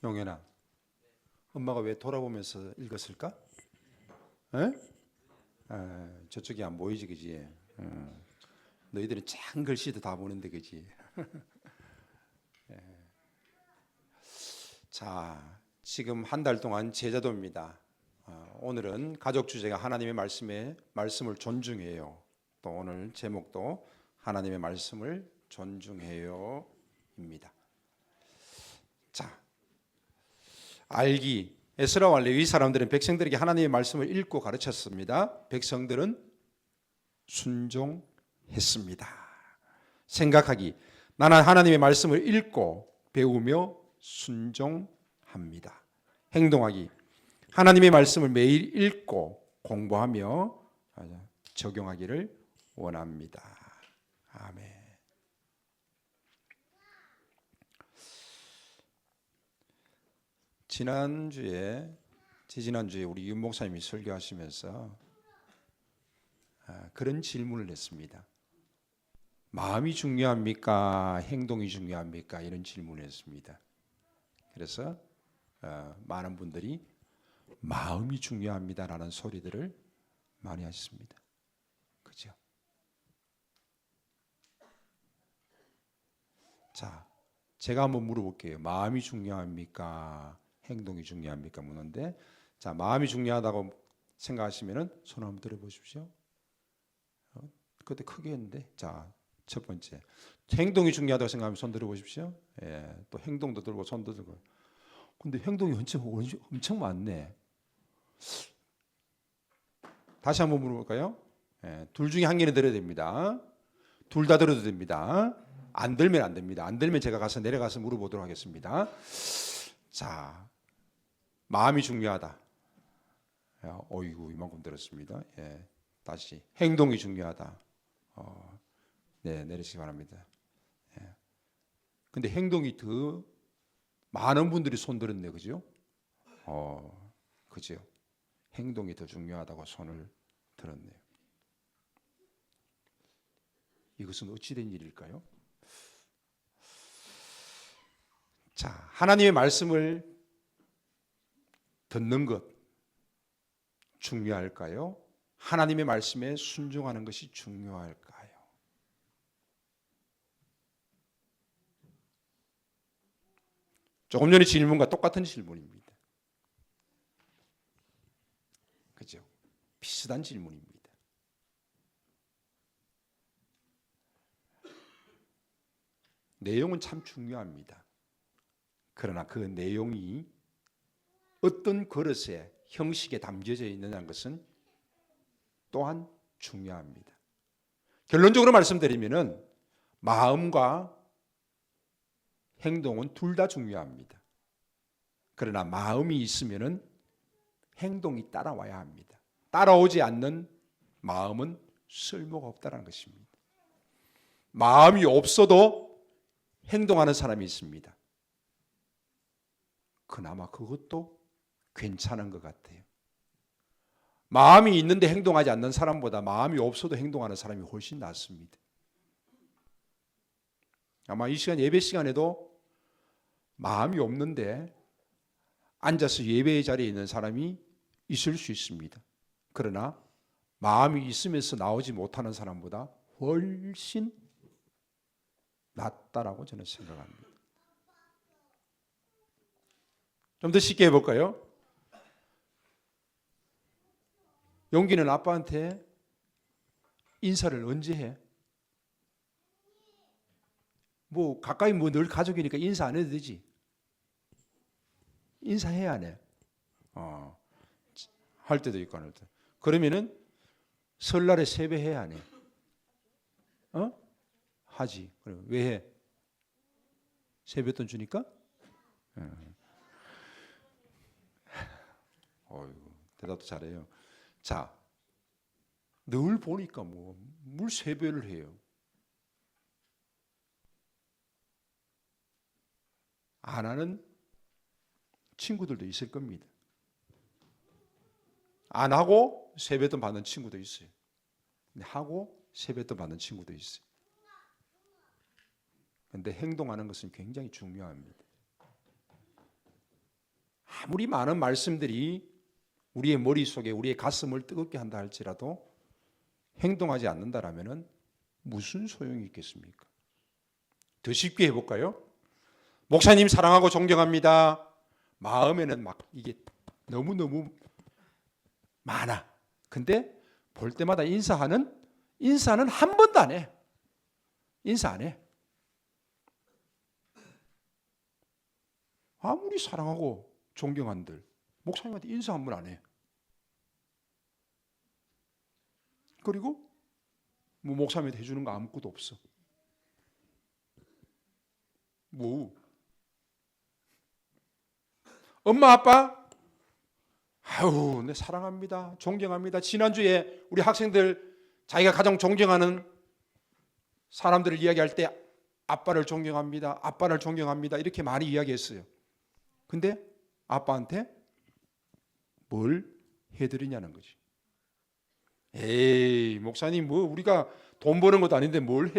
용현아, 엄마가 왜 돌아보면서 읽었을까? 에? 저쪽이 안 보이지, 그지? 너희들은 작은 글씨도 다 보는데, 그지? 자, 지금 한 달 동안 제자도입니다. 오늘은 가족 주제가 하나님의 말씀을 존중해요. 또 오늘 제목도 하나님의 말씀을 존중해요입니다. 자, 알기. 에스라와 레위 사람들은 백성들에게 하나님의 말씀을 읽고 가르쳤습니다. 백성들은 순종했습니다. 생각하기. 나는 하나님의 말씀을 읽고 배우며 순종합니다. 행동하기. 하나님의 말씀을 매일 읽고 공부하며 적용하기를 원합니다. 아멘. 지지난주에 우리 윤 목사님이 설교하시면서 그런 질문을 했습니다. 마음이 중요합니까? 행동이 중요합니까? 이런 질문을 했습니다. 그래서 많은 분들이 마음이 중요합니다라는 소리들을 많이 하셨습니다. 그죠? 자, 제가 한번 물어볼게요. 마음이 중요합니까? 행동이 중요합니까? 묻는데, 자, 마음이 중요하다고 생각하시면은 손 한번 들어보십시오. 그때 크게 했는데, 자, 첫 번째, 행동이 중요하다고 생각하면 손 들어보십시오. 예, 또 행동도 들고 손도 들고. 근데 행동이 엄청 많네. 다시 한번 물어볼까요? 예, 둘 중에 한 개는 들어야 됩니다. 둘 다 들어도 됩니다. 안 들면 안 됩니다. 안 들면 제가 내려가서 물어보도록 하겠습니다. 자, 마음이 중요하다. 어이구, 이만큼 들었습니다. 예, 다시 행동이 중요하다. 네, 내리시기 바랍니다. 예. 근데 행동이 더 많은 분들이 손 들었네, 그죠? 그죠? 행동이 더 중요하다고 손을 들었네요. 이것은 어찌된 일일까요? 자, 하나님의 말씀을 듣는 것 중요할까요? 하나님의 말씀에 순종하는 것이 중요할까요? 조금 전의 질문과 똑같은 질문입니다. 그죠? 비슷한 질문입니다. 내용은 참 중요합니다. 그러나 그 내용이 어떤 그릇의 형식에 담겨져 있느냐는 것은 또한 중요합니다. 결론적으로 말씀드리면은 마음과 행동은 둘 다 중요합니다. 그러나 마음이 있으면은 행동이 따라와야 합니다. 따라오지 않는 마음은 쓸모가 없다는 것입니다. 마음이 없어도 행동하는 사람이 있습니다. 그나마 그것도 괜찮은 것 같아요. 마음이 있는데 행동하지 않는 사람보다 마음이 없어도 행동하는 사람이 훨씬 낫습니다. 아마 이 시간 예배 시간에도 마음이 없는데 앉아서 예배의 자리에 있는 사람이 있을 수 있습니다. 그러나 마음이 있으면서 나오지 못하는 사람보다 훨씬 낫다라고 저는 생각합니다. 좀 더 쉽게 해볼까요? 용기는 아빠한테 인사를 언제 해? 뭐 가까이 늘 가족이니까 인사 안 해도 되지. 인사해야 안 해. 할 때도 있고 안 할 때. 그러면은 설날에 세배해야 안 해? 하지. 그럼 왜 해? 세뱃돈 주니까? 대답도 잘해요. 자, 늘 보니까 뭘 세배를 해요. 안 하는 친구들도 있을 겁니다. 안 하고 세뱃돈 받는 친구도 있어요. 근데 하고 세뱃돈 받는 친구도 있어요. 근데 행동하는 것은 굉장히 중요합니다. 아무리 많은 말씀들이 우리의 머릿속에 우리의 가슴을 뜨겁게 한다 할지라도 행동하지 않는다라면 무슨 소용이 있겠습니까? 더 쉽게 해볼까요? 목사님 사랑하고 존경합니다. 마음에는 막 이게 너무너무 많아. 근데 볼 때마다 인사는 한 번도 안 해. 인사 안 해. 아무리 사랑하고 존경한들 목사님한테 인사 한 번 안 해. 그리고 뭐 목사님한테 해주는 거 아무것도 없어. 뭐 엄마 아빠 아유 내 사랑합니다. 존경합니다. 지난주에 우리 학생들 자기가 가장 존경하는 사람들을 이야기할 때 아빠를 존경합니다. 아빠를 존경합니다. 이렇게 많이 이야기했어요. 근데 아빠한테 뭘 해드리냐는 거지. 에이 목사님 뭐 우리가 돈 버는 것도 아닌데 뭘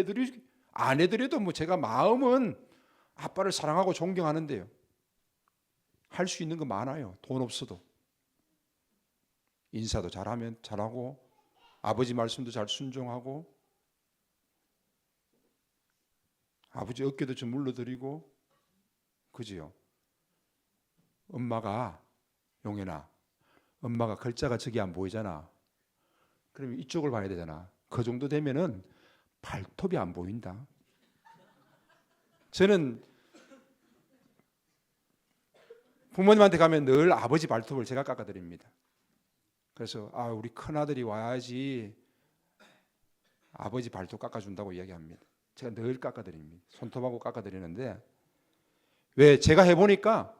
안 해드려도 뭐 제가 마음은 아빠를 사랑하고 존경하는데요. 할 수 있는 거 많아요. 돈 없어도. 인사도 잘하면 잘하고 아버지 말씀도 잘 순종하고 아버지 어깨도 좀 물러드리고 그지요. 엄마가 용현아 엄마가 글자가 저기 안 보이잖아. 그러면 이쪽을 봐야 되잖아. 그 정도 되면은 발톱이 안 보인다. 저는 부모님한테 가면 늘 아버지 발톱을 제가 깎아드립니다. 그래서 우리 큰아들이 와야지 아버지 발톱 깎아준다고 이야기합니다. 제가 늘 깎아드립니다. 손톱하고 깎아드리는데 왜 제가 해보니까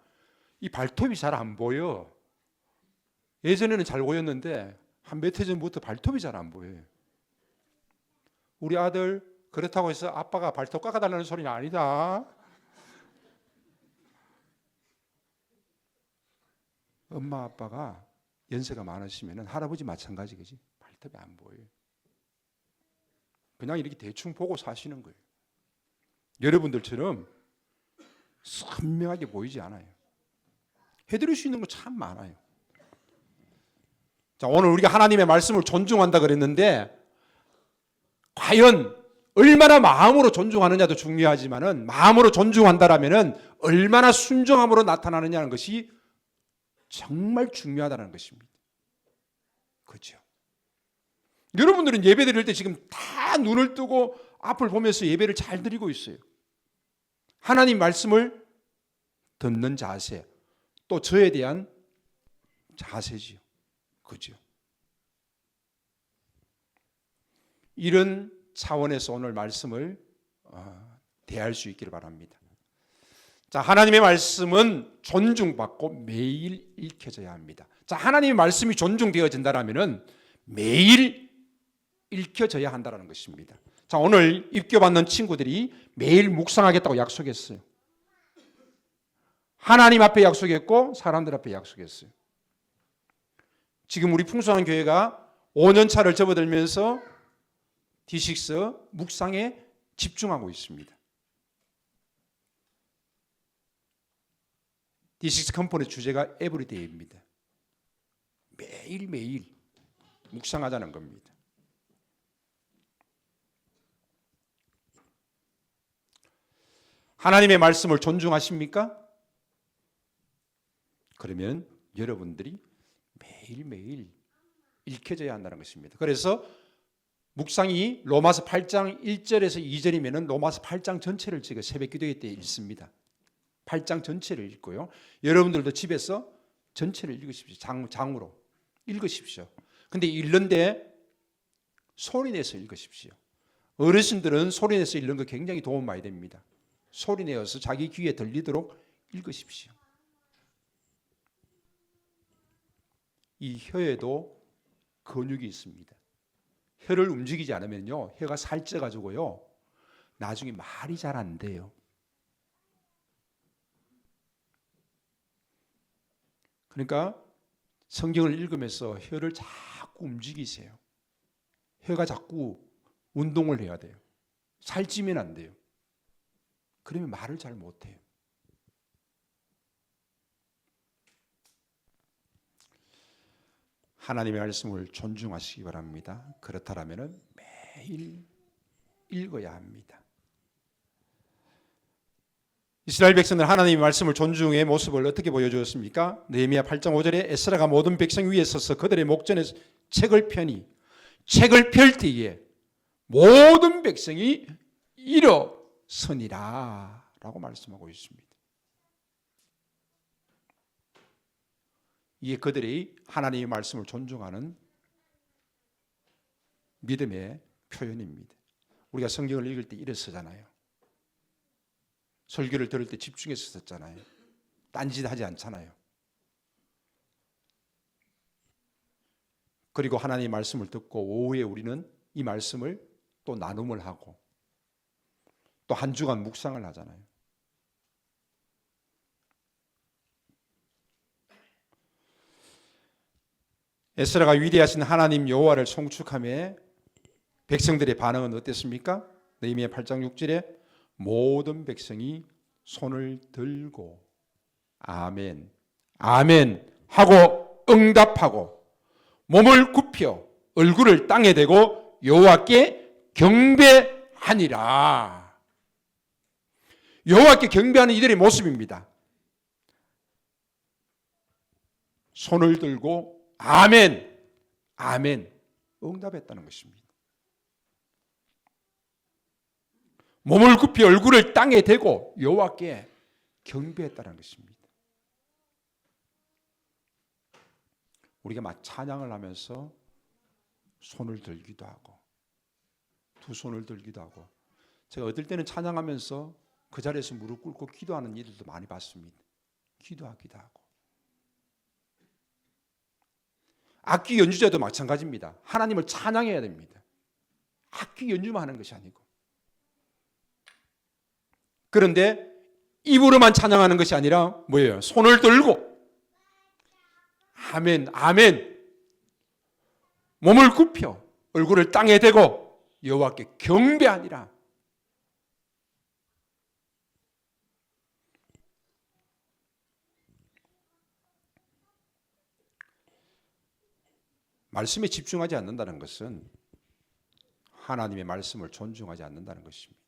이 발톱이 잘 안 보여. 예전에는 잘 보였는데 한 몇 해 전부터 발톱이 잘 안 보여요. 우리 아들 그렇다고 해서 아빠가 발톱 깎아달라는 소리는 아니다. 엄마 아빠가 연세가 많으시면 할아버지 마찬가지 그지? 발톱이 안 보여요. 그냥 이렇게 대충 보고 사시는 거예요. 여러분들처럼 선명하게 보이지 않아요. 해드릴 수 있는 거 참 많아요. 자, 오늘 우리가 하나님의 말씀을 존중한다 그랬는데 과연 얼마나 마음으로 존중하느냐도 중요하지만은 마음으로 존중한다라면은 얼마나 순종함으로 나타나느냐는 것이 정말 중요하다는 것입니다. 그렇죠? 여러분들은 예배 드릴 때 지금 다 눈을 뜨고 앞을 보면서 예배를 잘 드리고 있어요. 하나님 말씀을 듣는 자세, 또 저에 대한 자세지요. 그죠? 이런 차원에서 오늘 말씀을 대할 수 있기를 바랍니다. 자, 하나님의 말씀은 존중받고 매일 읽혀져야 합니다. 자, 하나님의 말씀이 존중되어진다라면은 매일 읽혀져야 한다는 것입니다. 자, 오늘 입교받는 친구들이 매일 묵상하겠다고 약속했어요. 하나님 앞에 약속했고 사람들 앞에 약속했어요. 지금 우리 풍성한 교회가 5년 차를 접어들면서 D6 묵상에 집중하고 있습니다. D6 컴포넌트 주제가 에브리데이입니다. 매일매일 묵상하자는 겁니다. 하나님의 말씀을 존중하십니까? 그러면 여러분들이 매일매일 읽혀져야 한다는 것입니다. 그래서 묵상이 로마서 8장 1절에서 2절이면 로마서 8장 전체를 제가 새벽 기도회 때 읽습니다. 8장 전체를 읽고요. 여러분들도 집에서 전체를 읽으십시오. 장으로 읽으십시오. 근데 읽는데 소리 내서 읽으십시오. 어르신들은 소리 내서 읽는 거 굉장히 도움 많이 됩니다. 소리 내어서 자기 귀에 들리도록 읽으십시오. 이 혀에도 근육이 있습니다. 혀를 움직이지 않으면요, 혀가 살쪄가지고요, 나중에 말이 잘 안 돼요. 그러니까 성경을 읽으면서 혀를 자꾸 움직이세요. 혀가 자꾸 운동을 해야 돼요. 살찌면 안 돼요. 그러면 말을 잘 못해요. 하나님의 말씀을 존중하시기 바랍니다. 그렇다면 매일 읽어야 합니다. 이스라엘 백성들 하나님의 말씀을 존중의 모습을 어떻게 보여주었습니까? 느헤미야 8장 5절에 에스라가 모든 백성 위에 서서 그들의 목전에 책을 펴니 책을 펼 때에 모든 백성이 일어서니라 라고 말씀하고 있습니다. 이게 그들이 하나님의 말씀을 존중하는 믿음의 표현입니다. 우리가 성경을 읽을 때 일어서잖아요. 설교를 들을 때 집중해서 듣잖아요. 딴짓하지 않잖아요. 그리고 하나님의 말씀을 듣고 오후에 우리는 이 말씀을 또 나눔을 하고 또 한 주간 묵상을 하잖아요. 에스라가 위대하신 하나님 여호와를 송축하며 백성들의 반응은 어땠습니까? 느헤미야 8장 6절에 모든 백성이 손을 들고 아멘, 아멘 하고 응답하고 몸을 굽혀 얼굴을 땅에 대고 여호와께 경배하니라. 여호와께 경배하는 이들의 모습입니다. 손을 들고 아멘, 아멘 응답했다는 것입니다. 몸을 굽히 얼굴을 땅에 대고 여호와께 경배했다는 것입니다. 우리가 막 찬양을 하면서 손을 들기도 하고 두 손을 들기도 하고 제가 어떨 때는 찬양하면서 그 자리에서 무릎 꿇고 기도하는 일들도 많이 봤습니다. 기도하기도 하고 악기 연주자도 마찬가지입니다. 하나님을 찬양해야 됩니다. 악기 연주만 하는 것이 아니고 그런데 입으로만 찬양하는 것이 아니라 뭐예요? 손을 들고 아멘, 아멘 몸을 굽혀 얼굴을 땅에 대고 여호와께 경배하니라. 말씀에 집중하지 않는다는 것은 하나님의 말씀을 존중하지 않는다는 것입니다.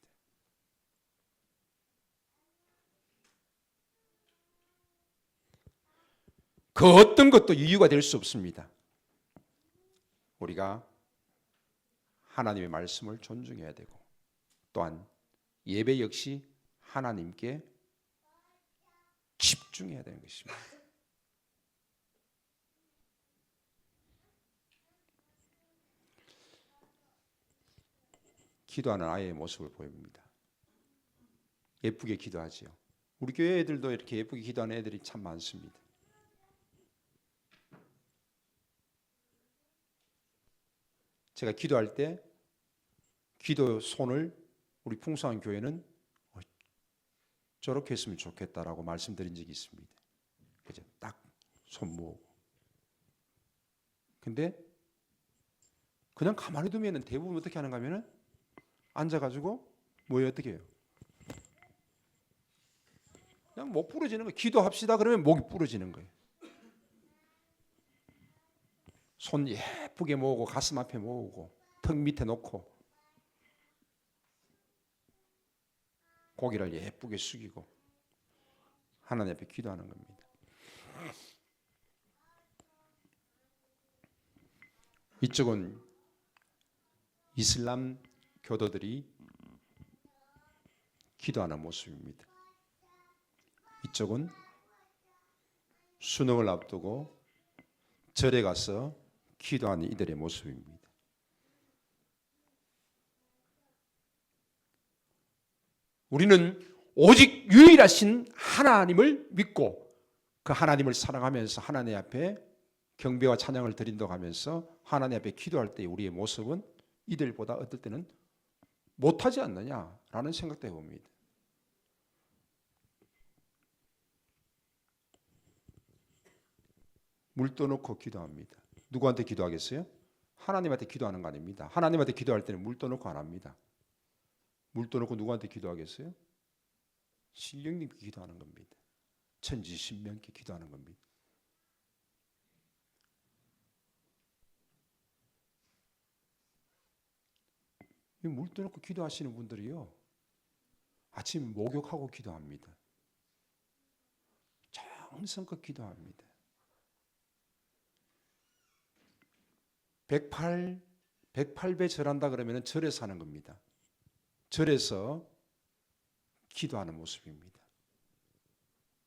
그 어떤 것도 이유가 될 수 없습니다. 우리가 하나님의 말씀을 존중해야 되고 또한 예배 역시 하나님께 집중해야 되는 것입니다. 기도하는 아이의 모습을 보입니다. 예쁘게 기도하지요. 우리 교회 애들도 이렇게 예쁘게 기도하는 애들이 참 많습니다. 제가 기도할 때 기도 손을 우리 풍성한 교회는 저렇게 했으면 좋겠다라고 말씀드린 적이 있습니다. 그죠? 딱 손 모으고. 근데 그냥 가만히 두면은 대부분 어떻게 하는가 하면은 앉아가지고 뭐예요? 어떻게 해요? 그냥 목 부러지는 거예요. 기도합시다 그러면 목이 부러지는 거예요. 손 예쁘게 모으고 가슴 앞에 모으고 턱 밑에 놓고 고개를 예쁘게 숙이고 하나님 앞에 기도하는 겁니다. 이쪽은 이슬람 교도들이 기도하는 모습입니다. 이쪽은 수능을 앞두고 절에 가서 기도하는 이들의 모습입니다. 우리는 오직 유일하신 하나님을 믿고 그 하나님을 사랑하면서 하나님 앞에 경배와 찬양을 드린다고 하면서 하나님 앞에 기도할 때 우리의 모습은 이들보다 어떨 때는 못하지 않느냐라는 생각도 해봅니다. 물 떠놓고 기도합니다. 누구한테 기도하겠어요? 하나님한테 기도하는 거 아닙니다. 하나님한테 기도할 때는 물 떠놓고 안 합니다. 물 떠놓고 누구한테 기도하겠어요? 신령님께 기도하는 겁니다. 천지신명께 기도하는 겁니다. 물 떠놓고 기도하시는 분들이요, 아침 목욕하고 기도합니다. 정성껏 기도합니다. 108배 절한다 그러면 절에서 하는 겁니다. 절에서 기도하는 모습입니다.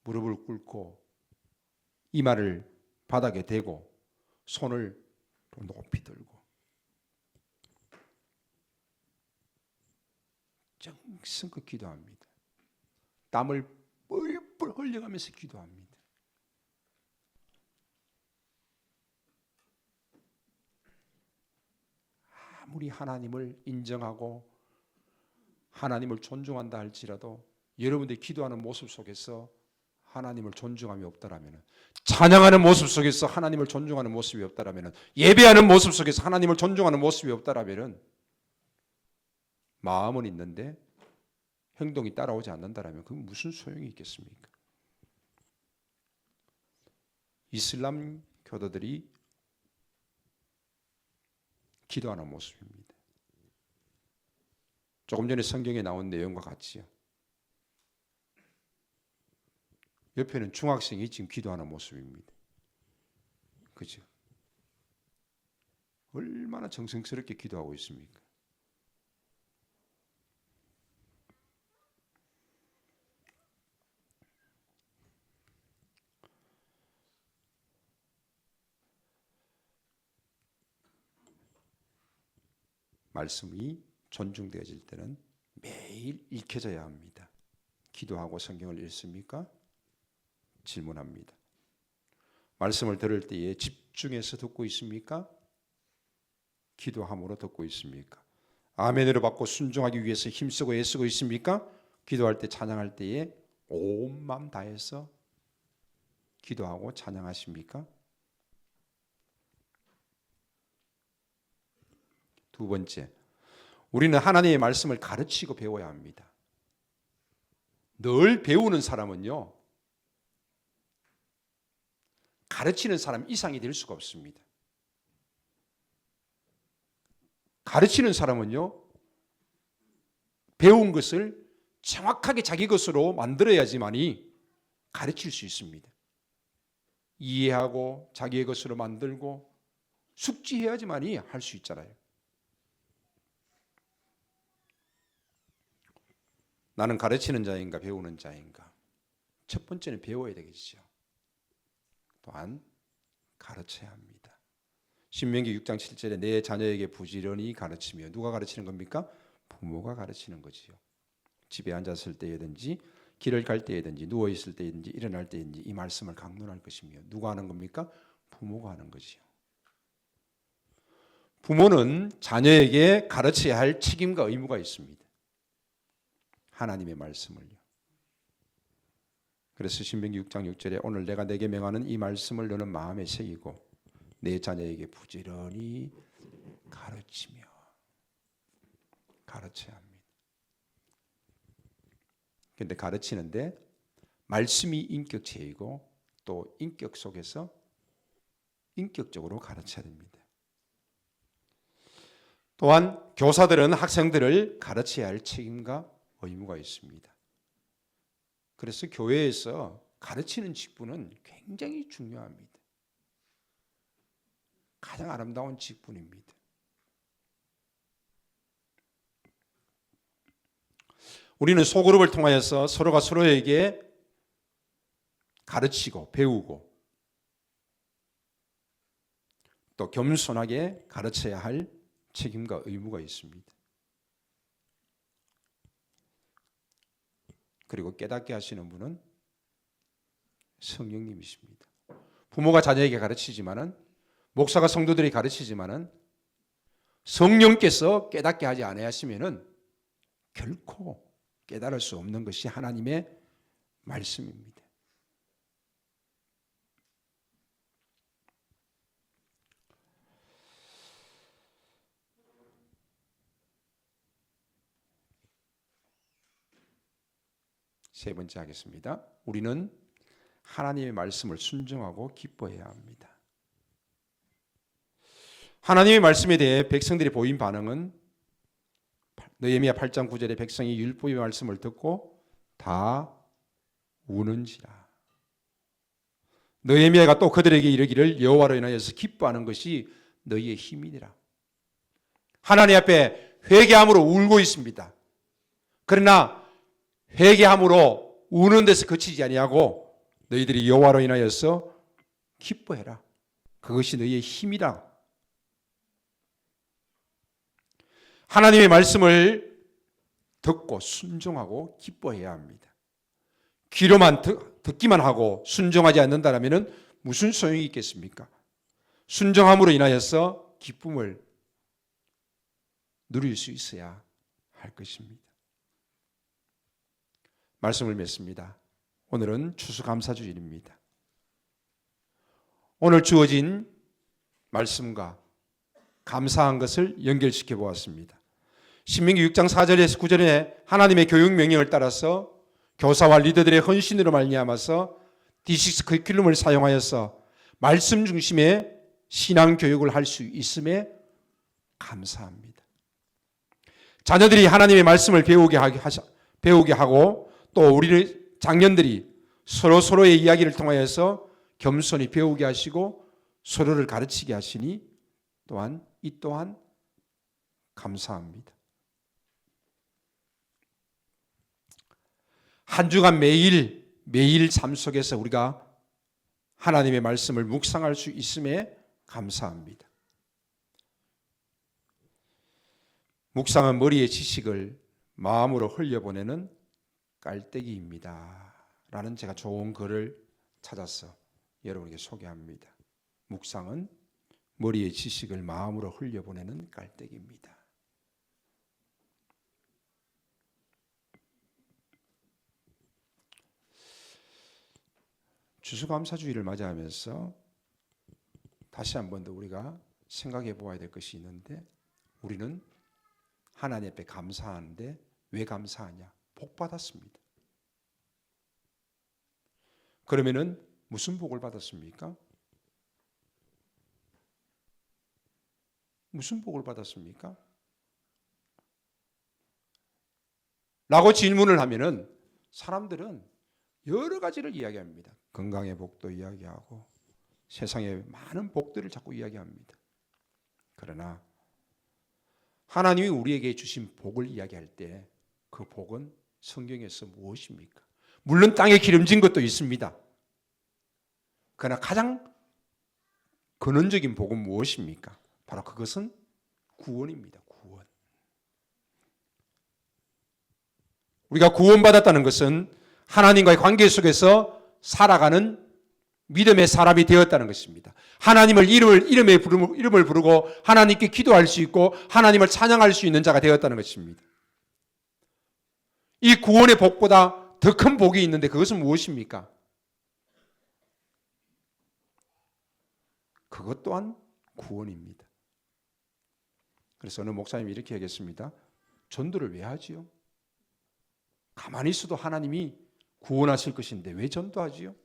무릎을 꿇고 이마를 바닥에 대고 손을 높이 들고 정성껏 기도합니다. 땀을 뻘뻘 흘려가면서 기도합니다. 아무리 하나님을 인정하고 하나님을 존중한다 할지라도 여러분들이 기도하는 모습 속에서 하나님을 존중함이 없다라면, 찬양하는 모습 속에서 하나님을 존중하는 모습이 없다라면, 예배하는 모습 속에서 하나님을 존중하는 모습이 없다라면, 마음은 있는데 행동이 따라오지 않는다라면 그건 무슨 소용이 있겠습니까? 이슬람 교도들이 기도하는 모습입니다. 조금 전에 성경에 나온 내용과 같이요. 옆에는 중학생이 지금 기도하는 모습입니다. 그죠? 얼마나 정성스럽게 기도하고 있습니까? 말씀이 존중되어질 때는 매일 읽혀져야 합니다. 기도하고 성경을 읽습니까? 질문합니다. 말씀을 들을 때에 집중해서 듣고 있습니까? 기도함으로 듣고 있습니까? 아멘으로 받고 순종하기 위해서 힘쓰고 애쓰고 있습니까? 기도할 때 찬양할 때에 온 마음 다해서 기도하고 찬양하십니까? 두 번째, 우리는 하나님의 말씀을 가르치고 배워야 합니다. 늘 배우는 사람은요, 가르치는 사람 이상이 될 수가 없습니다. 가르치는 사람은요, 배운 것을 정확하게 자기 것으로 만들어야지만이 가르칠 수 있습니다. 이해하고 자기의 것으로 만들고 숙지해야지만이 할 수 있잖아요. 나는 가르치는 자인가 배우는 자인가? 첫 번째는 배워야 되겠죠. 또한 가르쳐야 합니다. 신명기 6장 7절에 내 자녀에게 부지런히 가르치며, 누가 가르치는 겁니까? 부모가 가르치는 거지요. 집에 앉았을 때든지 길을 갈 때든지 누워 있을 때든지 일어날 때든지 이 말씀을 강론할 것이며, 누가 하는 겁니까? 부모가 하는 거지요. 부모는 자녀에게 가르쳐야 할 책임과 의무가 있습니다. 하나님의 말씀을요. 그래서 신명기 6장 6절에 오늘 내가 내게 명하는 이 말씀을 너는 마음에 새기고 내 자녀에게 부지런히 가르치며, 가르쳐야 합니다. 그런데 가르치는데 말씀이 인격체이고 또 인격 속에서 인격적으로 가르쳐야 됩니다. 또한 교사들은 학생들을 가르쳐야 할 책임과 의무가 있습니다. 그래서 교회에서 가르치는 직분은 굉장히 중요합니다. 가장 아름다운 직분입니다. 우리는 소그룹을 통하여서 서로가 서로에게 가르치고 배우고 또 겸손하게 가르쳐야 할 책임과 의무가 있습니다. 그리고 깨닫게 하시는 분은 성령님이십니다. 부모가 자녀에게 가르치지만은, 목사가 성도들이 가르치지만은 성령께서 깨닫게 하지 아니하시면은 결코 깨달을 수 없는 것이 하나님의 말씀입니다. 세 번째 하겠습니다. 우리는 하나님의 말씀을 순종하고 기뻐해야 합니다. 하나님의 말씀에 대해 백성들이 보인 반응은 느헤미야 8장 9절에 백성이 율법의 말씀을 듣고 다 우는지라. 느헤미야가 또 그들에게 이르기를 여호와로 인하여서 기뻐하는 것이 너희의 힘이니라. 하나님 앞에 회개함으로 울고 있습니다. 그러나 회개함으로 우는 데서 그치지 아니하고 너희들이 여호와로 인하여서 기뻐해라. 그것이 너희의 힘이라. 하나님의 말씀을 듣고 순종하고 기뻐해야 합니다. 귀로만 듣기만 하고 순종하지 않는다면 무슨 소용이 있겠습니까? 순종함으로 인하여서 기쁨을 누릴 수 있어야 할 것입니다. 말씀을 맺습니다. 오늘은 추수감사주일입니다. 오늘 주어진 말씀과 감사한 것을 연결시켜 보았습니다. 신명기 6장 4절에서 9절에 하나님의 교육 명령을 따라서 교사와 리더들의 헌신으로 말미암아서 D6 커리큘럼을 사용하여서 말씀 중심의 신앙 교육을 할 수 있음에 감사합니다. 자녀들이 하나님의 말씀을 배우게 하고 또 우리 장년들이 서로의 이야기를 통하여서 겸손히 배우게 하시고 서로를 가르치게 하시니 이 또한 감사합니다. 한 주간 매일 삶 속에서 우리가 하나님의 말씀을 묵상할 수 있음에 감사합니다. 묵상은 머리의 지식을 마음으로 흘려보내는 깔때기입니다. 라는 제가 좋은 글을 찾아서 여러분에게 소개합니다. 묵상은 머리의 지식을 마음으로 흘려보내는 깔때기입니다. 추수감사주의를 맞이하면서 다시 한 번 더 우리가 생각해 보아야 될 것이 있는데, 우리는 하나님 앞에 감사하는데 왜 감사하냐? 복 받았습니다. 그러면은 무슨 복을 받았습니까? 무슨 복을 받았습니까? 라고 질문을 하면은 사람들은 여러 가지를 이야기합니다. 건강의 복도 이야기하고 세상의 많은 복들을 자꾸 이야기합니다. 그러나 하나님이 우리에게 주신 복을 이야기할 때 그 복은 성경에서 무엇입니까? 물론 땅에 기름진 것도 있습니다. 그러나 가장 근원적인 복은 무엇입니까? 바로 그것은 구원입니다. 구원. 우리가 구원받았다는 것은 하나님과의 관계 속에서 살아가는 믿음의 사람이 되었다는 것입니다. 하나님을 이름을 부르고 하나님께 기도할 수 있고 하나님을 찬양할 수 있는 자가 되었다는 것입니다. 이 구원의 복보다 더 큰 복이 있는데 그것은 무엇입니까? 그것 또한 구원입니다. 그래서 어느 목사님이 이렇게 하겠습니다. 전도를 왜 하지요? 가만히 있어도 하나님이 구원하실 것인데 왜 전도하지요?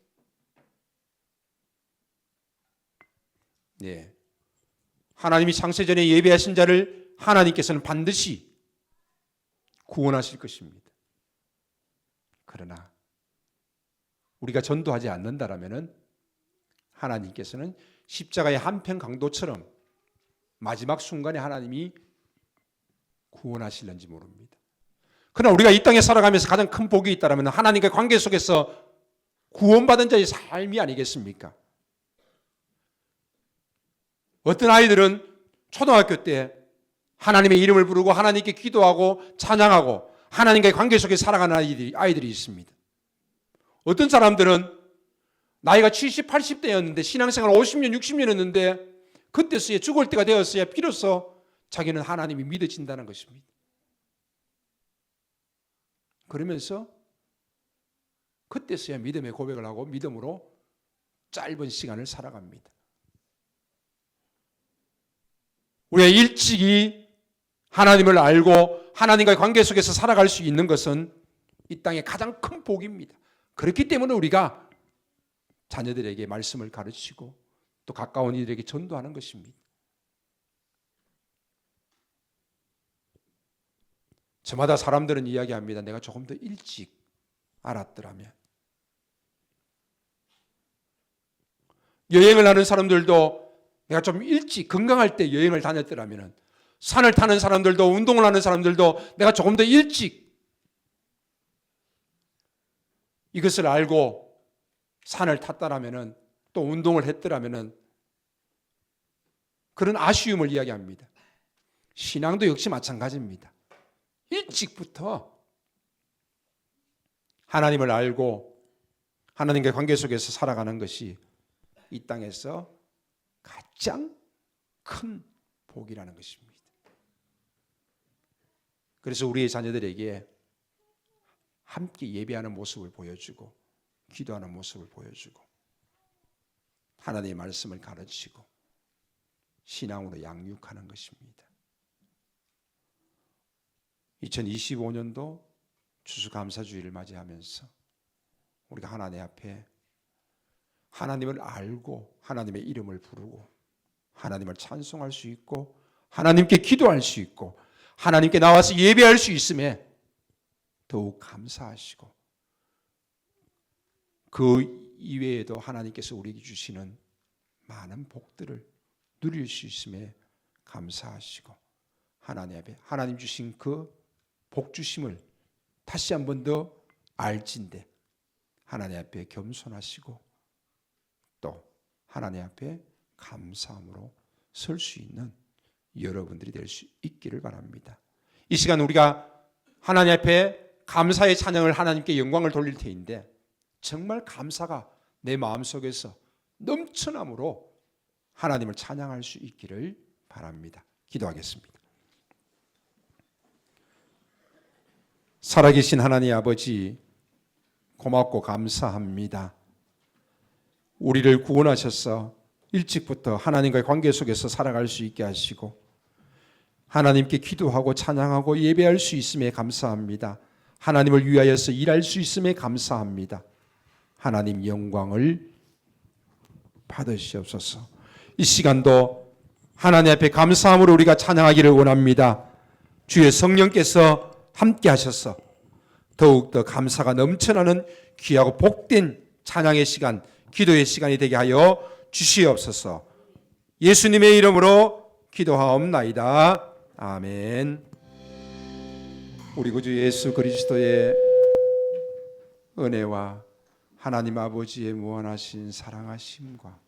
네. 하나님이 창세전에 예배하신 자를 하나님께서는 반드시 구원하실 것입니다. 그러나 우리가 전도하지 않는다라면은 하나님께서는 십자가의 한편 강도처럼 마지막 순간에 하나님이 구원하실는지 모릅니다. 그러나 우리가 이 땅에 살아가면서 가장 큰 복이 있다면 하나님과의 관계 속에서 구원받은 자의 삶이 아니겠습니까? 어떤 아이들은 초등학교 때 하나님의 이름을 부르고 하나님께 기도하고 찬양하고 하나님과의 관계 속에 살아가는 아이들이 있습니다. 어떤 사람들은 나이가 70, 80대였는데 신앙생활 50년, 60년 했는데 그때서야 죽을 때가 되었어야 비로소 자기는 하나님이 믿어진다는 것입니다. 그러면서 그때서야 믿음의 고백을 하고 믿음으로 짧은 시간을 살아갑니다. 우리가 일찍이 하나님을 알고 하나님과의 관계 속에서 살아갈 수 있는 것은 이 땅의 가장 큰 복입니다. 그렇기 때문에 우리가 자녀들에게 말씀을 가르치고 또 가까운 이들에게 전도하는 것입니다. 저마다 사람들은 이야기합니다. 내가 조금 더 일찍 알았더라면. 여행을 하는 사람들도 내가 좀 일찍 건강할 때 여행을 다녔더라면, 산을 타는 사람들도, 운동을 하는 사람들도 내가 조금 더 일찍 이것을 알고 산을 탔다라면, 또 운동을 했더라면, 그런 아쉬움을 이야기합니다. 신앙도 역시 마찬가지입니다. 일찍부터 하나님을 알고 하나님과의 관계 속에서 살아가는 것이 이 땅에서 가장 큰 복이라는 것입니다. 그래서 우리의 자녀들에게 함께 예배하는 모습을 보여주고, 기도하는 모습을 보여주고, 하나님의 말씀을 가르치고 신앙으로 양육하는 것입니다. 2025년도 추수감사주의를 맞이하면서 우리가 하나님 앞에 하나님을 알고 하나님의 이름을 부르고 하나님을 찬송할 수 있고 하나님께 기도할 수 있고 하나님께 나와서 예배할 수 있음에 더욱 감사하시고, 그 이외에도 하나님께서 우리에게 주시는 많은 복들을 누릴 수 있음에 감사하시고, 하나님 앞에 하나님 주신 그 복 주심을 다시 한 번 더 알진대 하나님 앞에 겸손하시고 또 하나님 앞에 감사함으로 설 수 있는 여러분들이 될 수 있기를 바랍니다. 이 시간 우리가 하나님 앞에 감사의 찬양을, 하나님께 영광을 돌릴 테인데, 정말 감사가 내 마음속에서 넘쳐남으로 하나님을 찬양할 수 있기를 바랍니다. 기도하겠습니다. 살아계신 하나님 아버지, 고맙고 감사합니다. 우리를 구원하셔서 일찍부터 하나님과의 관계 속에서 살아갈 수 있게 하시고 하나님께 기도하고 찬양하고 예배할 수 있음에 감사합니다. 하나님을 위하여서 일할 수 있음에 감사합니다. 하나님 영광을 받으시옵소서. 이 시간도 하나님 앞에 감사함으로 우리가 찬양하기를 원합니다. 주의 성령께서 함께 하셔서 더욱더 감사가 넘쳐나는 귀하고 복된 찬양의 시간, 기도의 시간이 되게 하여 주시옵소서. 예수님의 이름으로 기도하옵나이다. 아멘. 우리 구주 예수 그리스도의 은혜와 하나님 아버지의 무한하신 사랑하심과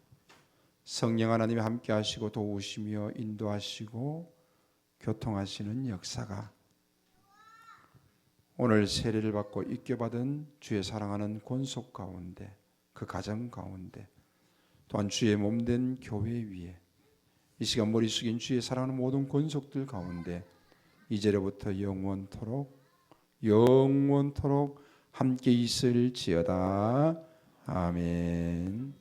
성령 하나님이 함께 하시고 도우시며 인도하시고 교통하시는 역사가 오늘 세례를 받고 입교받은 주의 사랑하는 권속 가운데, 그 가정 가운데, 또한 주의 몸된 교회 위에 이 시간 머리 숙인 주의 사랑하는 모든 권속들 가운데 이제로부터 영원토록 함께 있을지어다. 아멘.